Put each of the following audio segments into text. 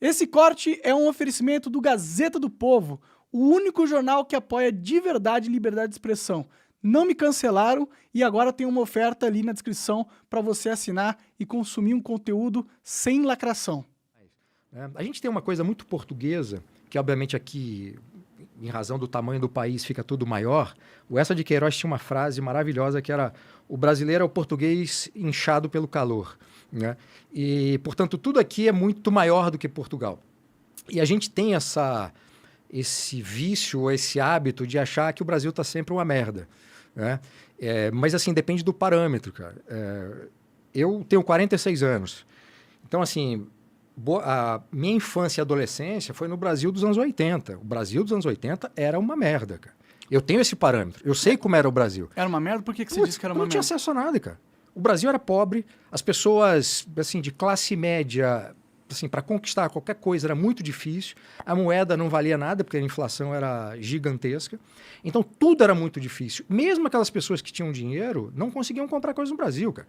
Esse corte é um oferecimento do Gazeta do Povo, o único jornal que apoia de verdade liberdade de expressão. Não me cancelaram e agora tem uma oferta ali na descrição para você assinar e consumir um conteúdo sem lacração. A gente tem uma coisa muito portuguesa, que obviamente aqui, em razão do tamanho do país, fica tudo maior. O Eça de Queiroz tinha uma frase maravilhosa que era: o brasileiro é o português inchado pelo calor. Né? E, portanto, tudo aqui é muito maior do que Portugal. E a gente tem esse vício, esse hábito de achar que o Brasil está sempre uma merda. Né? Mas, assim, depende do parâmetro, cara. Eu tenho 46 anos. Então, assim, a minha infância e adolescência foi no Brasil dos anos 80. O Brasil dos anos 80 era uma merda, cara. Eu tenho esse parâmetro. Eu sei como era o Brasil. Era uma merda? Por que você disse que era uma merda? Não tinha acesso a nada, cara. O Brasil era pobre, as pessoas assim, de classe média, assim, para conquistar qualquer coisa era muito difícil, a moeda não valia nada, porque a inflação era gigantesca. Então, tudo era muito difícil. Mesmo aquelas pessoas que tinham dinheiro não conseguiam comprar coisas no Brasil, cara.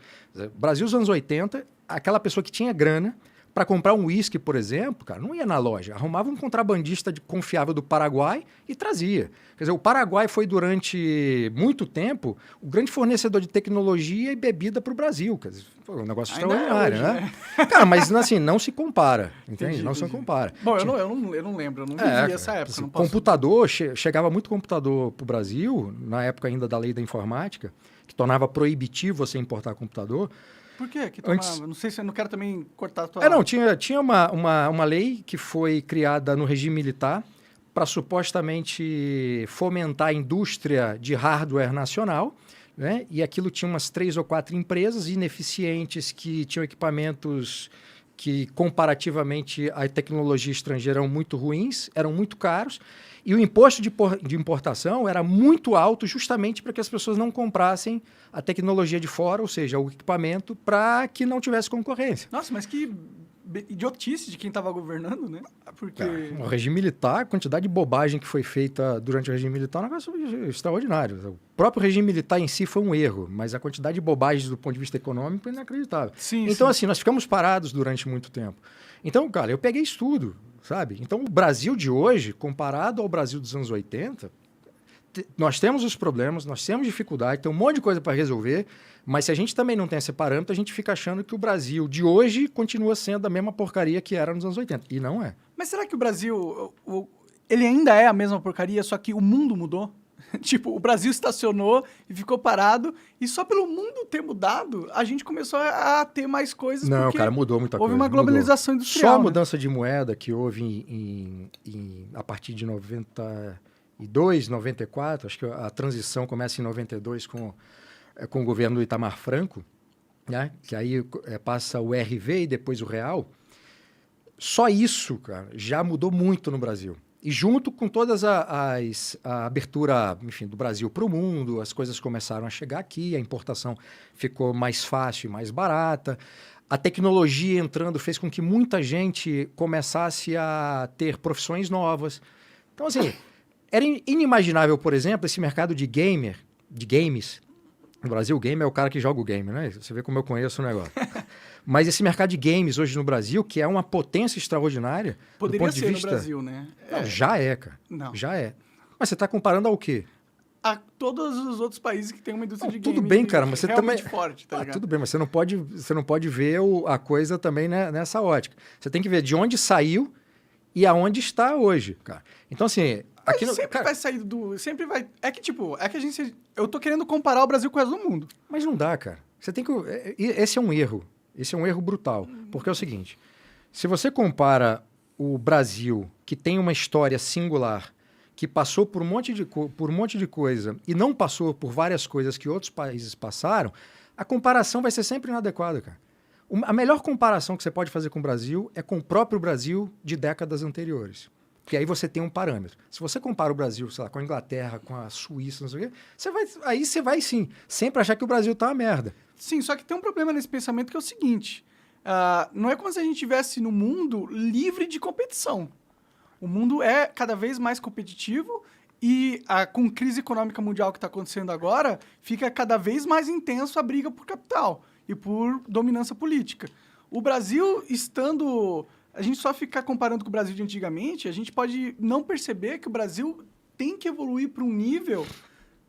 Brasil dos anos 80, aquela pessoa que tinha grana, para comprar um uísque, por exemplo, cara, não ia na loja. Arrumava um contrabandista confiável do Paraguai e trazia. Quer dizer, o Paraguai foi, durante muito tempo, o grande fornecedor de tecnologia e bebida para o Brasil. Quer dizer, foi um negócio extraordinário, hoje, né? Cara, mas assim, não se compara, entende? Entendi, não se compara. Bom, eu não lembro, eu não vivi essa época. Assim, não posso... Computador, chegava muito computador para o Brasil, na época ainda da lei da informática, que tornava proibitivo você importar computador. Por quê? Que tomava? Não sei se eu não quero também cortar a tua... Não, tinha uma lei que foi criada no regime militar para supostamente fomentar a indústria de hardware nacional, né? E aquilo tinha umas 3 ou 4 empresas ineficientes que tinham equipamentos que, comparativamente à tecnologia estrangeira, eram muito ruins, eram muito caros, e o imposto de importação era muito alto justamente para que as pessoas não comprassem a tecnologia de fora, ou seja, o equipamento, para que não tivesse concorrência. Nossa, mas que idiotice de quem estava governando, né? Porque... O regime militar, a quantidade de bobagem que foi feita durante o regime militar é um negócio extraordinário. O próprio regime militar em si foi um erro, mas a quantidade de bobagens do ponto de vista econômico é inacreditável. Então, assim, nós ficamos parados durante muito tempo. Então, cara, eu peguei isso tudo, sabe? Então, o Brasil de hoje, comparado ao Brasil dos anos 80, nós temos os problemas, nós temos dificuldade, tem um monte de coisa para resolver, mas se a gente também não tem esse parâmetro, a gente fica achando que o Brasil de hoje continua sendo a mesma porcaria que era nos anos 80. E não é. Mas será que o Brasil, ele ainda é a mesma porcaria, só que o mundo mudou? Tipo, o Brasil estacionou e ficou parado, e só pelo mundo ter mudado, a gente começou a ter mais coisas. Não, cara, mudou muita coisa. Houve uma globalização industrial. Só a mudança de moeda que houve a partir de 92, 94, acho que a transição começa em 92 com o governo do Itamar Franco, né? Que aí passa o RV e depois o real. Só isso, cara, já mudou muito no Brasil. E junto com todas a abertura, enfim, do Brasil para o mundo, as coisas começaram a chegar aqui, a importação ficou mais fácil e mais barata. A tecnologia entrando fez com que muita gente começasse a ter profissões novas. Então, assim, era inimaginável, por exemplo, esse mercado de games. No Brasil, o game é o cara que joga o game, né? Você vê como eu conheço o negócio. Mas esse mercado de games hoje no Brasil, que é uma potência extraordinária... Poderia do ponto de ser vista... no Brasil, né? Não, já é, cara. Não. Já é. Mas você está comparando ao quê? A todos os outros países que têm uma indústria de games. Tudo bem, cara, mas você também... forte, tá ligado? Tudo bem, mas você não pode ver a coisa também, né, nessa ótica. Você tem que ver de onde saiu e aonde está hoje, cara. Então, assim... Aqui vai sair do... Sempre vai... É que, tipo... É que a gente... Eu tô querendo comparar o Brasil com o resto do mundo. Mas não dá, cara. Você tem que... Esse é um erro. Esse é um erro brutal. Porque é o seguinte... Se você compara o Brasil, que tem uma história singular, que passou por um monte de coisa e não passou por várias coisas que outros países passaram, a comparação vai ser sempre inadequada, cara. A melhor comparação que você pode fazer com o Brasil é com o próprio Brasil de décadas anteriores. Porque aí você tem um parâmetro. Se você compara o Brasil, sei lá, com a Inglaterra, com a Suíça, não sei o quê, você vai sim, sempre achar que o Brasil tá uma merda. Sim, só que tem um problema nesse pensamento que é o seguinte, não é como se a gente estivesse no mundo livre de competição. O mundo é cada vez mais competitivo e com a crise econômica mundial que está acontecendo agora, fica cada vez mais intenso a briga por capital e por dominância política. O Brasil estando a gente só ficar comparando com o Brasil de antigamente, a gente pode não perceber que o Brasil tem que evoluir para um nível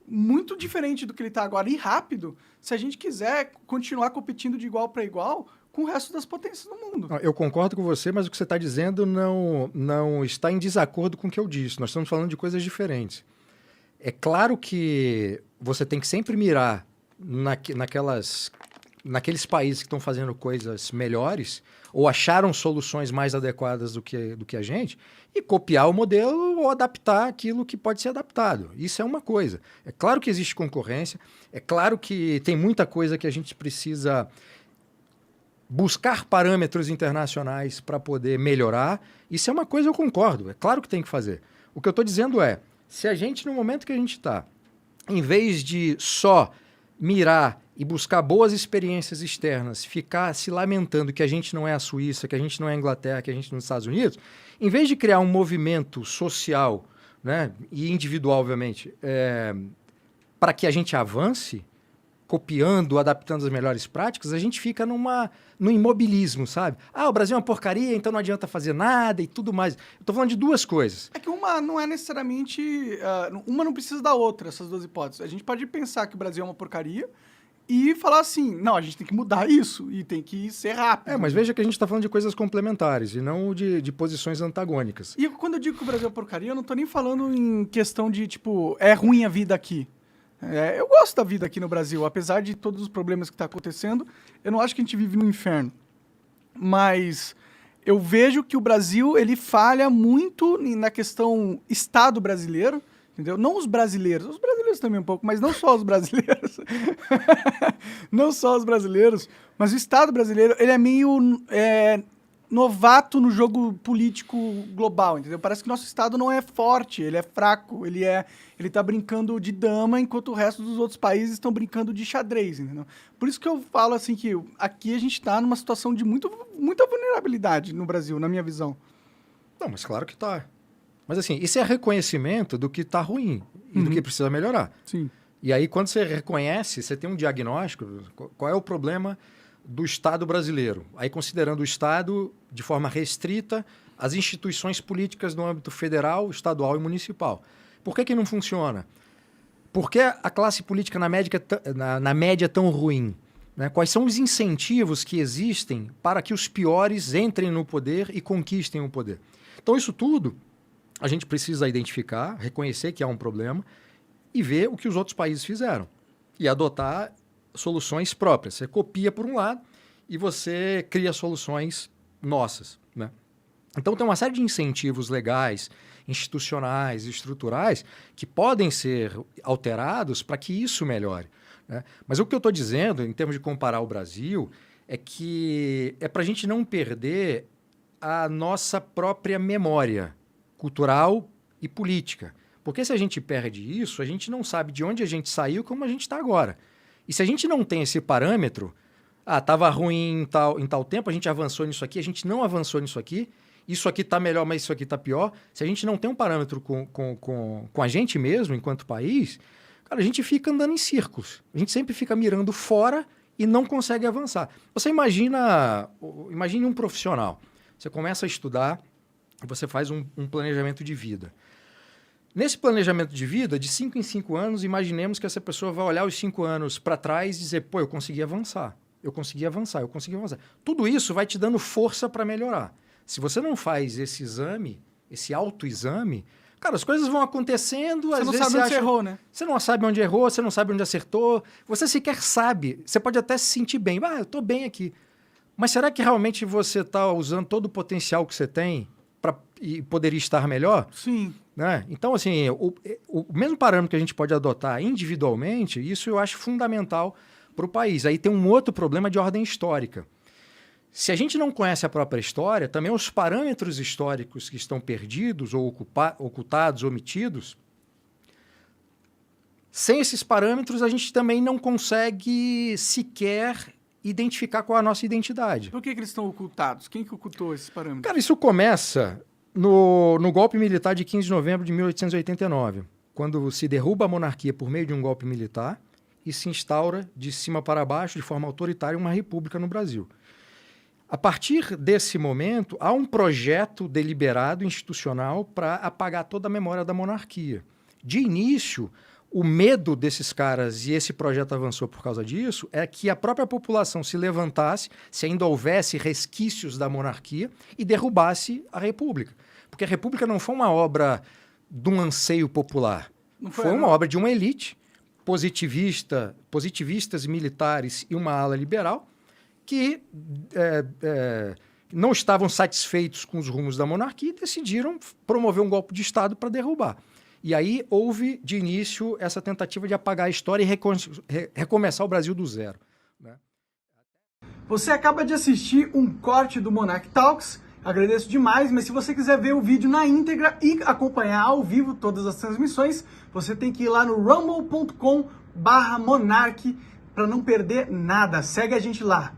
muito diferente do que ele está agora e rápido, se a gente quiser continuar competindo de igual para igual com o resto das potências do mundo. Eu concordo com você, mas o que você está dizendo não está em desacordo com o que eu disse. Nós estamos falando de coisas diferentes. É claro que você tem que sempre mirar naqueles países que estão fazendo coisas melhores ou acharam soluções mais adequadas do que a gente e copiar o modelo ou adaptar aquilo que pode ser adaptado. Isso é uma coisa. É claro que existe concorrência, é claro que tem muita coisa que a gente precisa buscar parâmetros internacionais para poder melhorar. Isso é uma coisa, eu concordo. É claro que tem que fazer. O que eu estou dizendo é, se a gente, no momento que a gente está, em vez de só mirar e buscar boas experiências externas, ficar se lamentando que a gente não é a Suíça, que a gente não é a Inglaterra, que a gente não é os Estados Unidos, em vez de criar um movimento social, né, e individual, obviamente, para que a gente avance, copiando, adaptando as melhores práticas, a gente fica no imobilismo, sabe? Ah, o Brasil é uma porcaria, então não adianta fazer nada e tudo mais. Eu tô falando de duas coisas. É que uma não é necessariamente... uma não precisa da outra, essas duas hipóteses. A gente pode pensar que o Brasil é uma porcaria e falar assim, não, a gente tem que mudar isso e tem que ser rápido. Mas veja que a gente está falando de coisas complementares e não de posições antagônicas. E quando eu digo que o Brasil é porcaria, eu não tô nem falando em questão de, tipo, é ruim a vida aqui. Eu gosto da vida aqui no Brasil, apesar de todos os problemas que estão acontecendo, eu não acho que a gente vive no inferno. Mas eu vejo que o Brasil, ele falha muito na questão Estado brasileiro, entendeu? Não os brasileiros também um pouco, mas não só os brasileiros. Não só os brasileiros, mas o Estado brasileiro, ele é meio novato no jogo político global, entendeu? Parece que nosso Estado não é forte, ele é fraco, ele tá brincando de dama, enquanto o resto dos outros países estão brincando de xadrez, entendeu? Por isso que eu falo assim que aqui a gente está numa situação de muita vulnerabilidade no Brasil, na minha visão. Não, mas claro que tá. Mas assim, isso é reconhecimento do que tá ruim e do que precisa melhorar. Sim. E aí, quando você reconhece, você tem um diagnóstico, qual é o problema do Estado brasileiro? Aí, considerando o Estado de forma restrita, as instituições políticas no âmbito federal, estadual e municipal. Por que não funciona? Por que a classe política na média é tão ruim? Né? Quais são os incentivos que existem para que os piores entrem no poder e conquistem o poder? Então, isso tudo a gente precisa identificar, reconhecer que há um problema e ver o que os outros países fizeram e adotar soluções próprias. Você copia por um lado e você cria soluções nossas, né? Então tem uma série de incentivos legais, institucionais, estruturais que podem ser alterados para que isso melhore, né? Mas o que eu estou dizendo, em termos de comparar o Brasil, é que é para a gente não perder a nossa própria memória cultural e política. Porque se a gente perde isso, a gente não sabe de onde a gente saiu e como a gente está agora. E se a gente não tem esse parâmetro, estava ruim em tal tempo, a gente avançou nisso aqui, a gente não avançou nisso aqui, isso aqui está melhor, mas isso aqui está pior. Se a gente não tem um parâmetro com a gente mesmo, enquanto país, cara, a gente fica andando em círculos. A gente sempre fica mirando fora e não consegue avançar. Você imagine um profissional. Você começa a estudar, você faz um planejamento de vida. Nesse planejamento de vida, de 5 em 5 anos, imaginemos que essa pessoa vai olhar os 5 anos para trás e dizer, pô, eu consegui avançar. Tudo isso vai te dando força para melhorar. Se você não faz esse exame, esse autoexame, cara, as coisas vão acontecendo, às vezes você não sabe onde errou, né? Você não sabe onde errou, você não sabe onde acertou, você sequer sabe. Você pode até se sentir bem. Eu estou bem aqui. Mas será que realmente você está usando todo o potencial que você tem e poderia estar melhor? Sim. Né? Então, assim, o mesmo parâmetro que a gente pode adotar individualmente, isso eu acho fundamental para o país. Aí tem um outro problema de ordem histórica. Se a gente não conhece a própria história, também os parâmetros históricos que estão perdidos ou ocultados, omitidos, sem esses parâmetros a gente também não consegue sequer identificar qual é a nossa identidade. Por que eles estão ocultados? Quem que ocultou esses parâmetros? Cara, isso começa no golpe militar de 15 de novembro de 1889, quando se derruba a monarquia por meio de um golpe militar e se instaura de cima para baixo, de forma autoritária, uma república no Brasil. A partir desse momento, há um projeto deliberado, institucional, para apagar toda a memória da monarquia. De início, o medo desses caras, e esse projeto avançou por causa disso, é que a própria população se levantasse, se ainda houvesse resquícios da monarquia, e derrubasse a República. Porque a República não foi uma obra de um anseio popular. Foi uma obra de uma elite positivistas militares e uma ala liberal, que não estavam satisfeitos com os rumos da monarquia e decidiram promover um golpe de Estado para derrubar. E aí houve, de início, essa tentativa de apagar a história e recomeçar o Brasil do zero, né? Você acaba de assistir um corte do Monarch Talks, agradeço demais, mas se você quiser ver o vídeo na íntegra e acompanhar ao vivo todas as transmissões, você tem que ir lá no rumble.com/monarch para não perder nada. Segue a gente lá.